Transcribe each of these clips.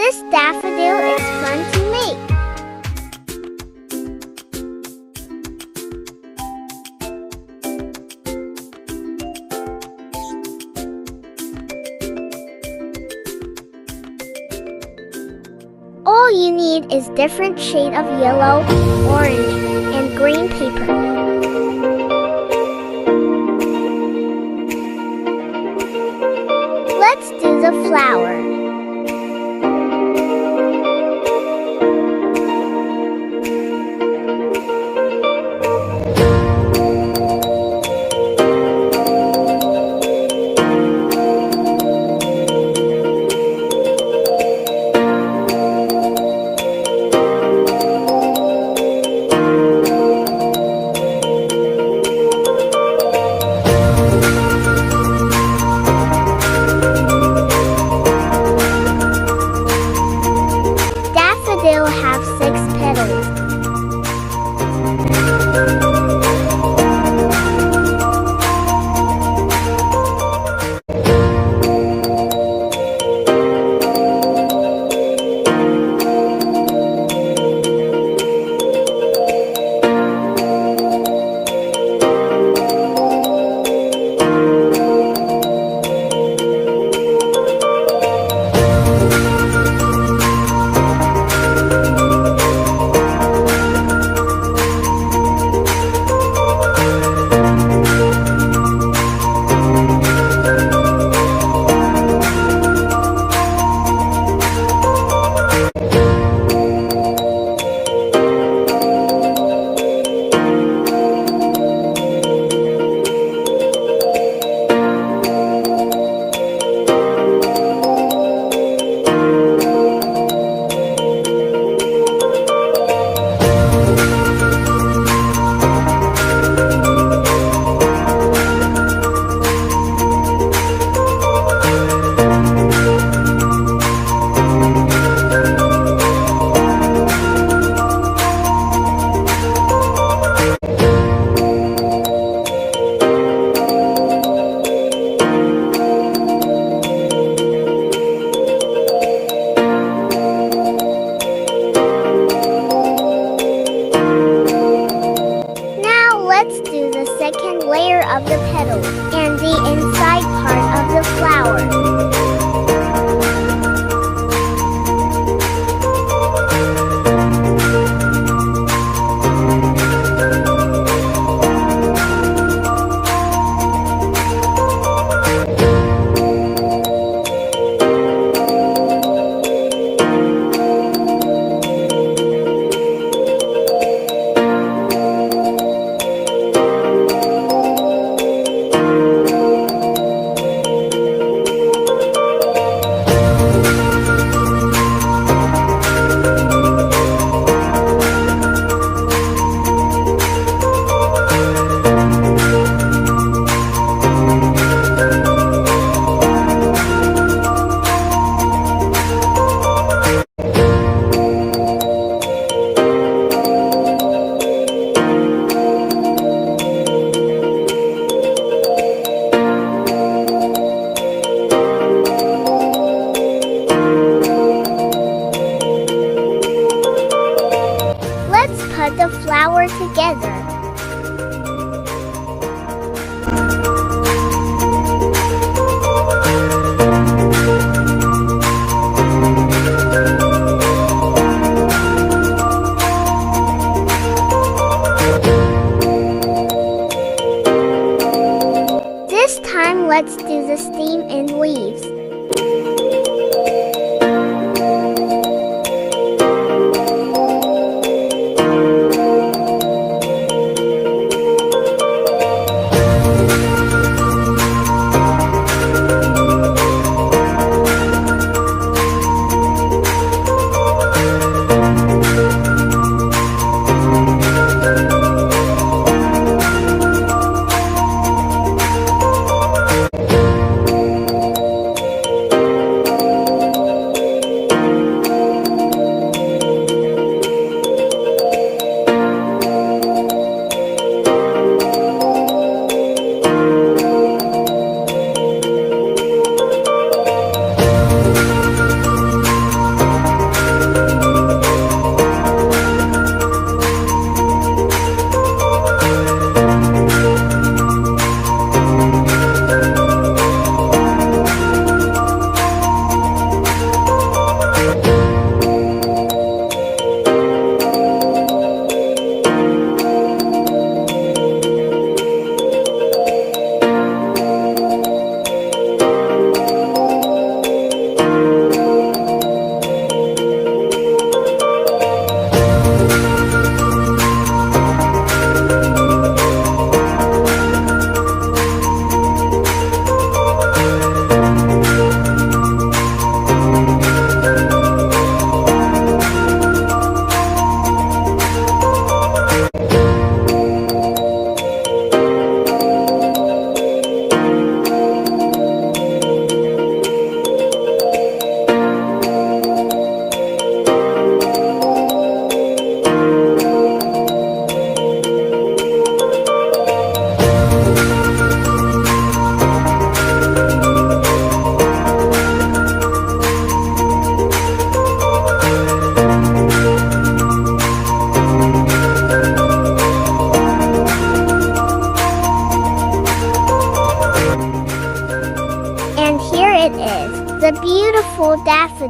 This daffodil is fun to make. All you need is different shade of yellow, orange, and green paper. Let's do the flower. Daffodil have 6 petals. Let's do the second layer of the petals and the inside part of the flower. Let's put the flower together. This time, let's do the stem and leaves.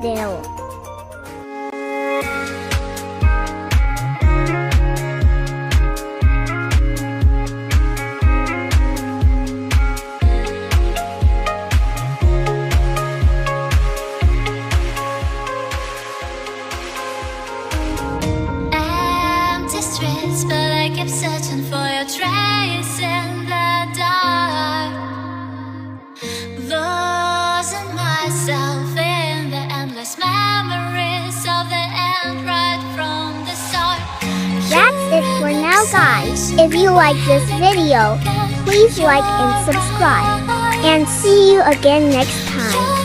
daffodil. But I kept searching for your trace in the dark, losing myself in the endless memories of the end right from the start. That's it for now, guys. If you like this video, please like and subscribe. And see you again next time.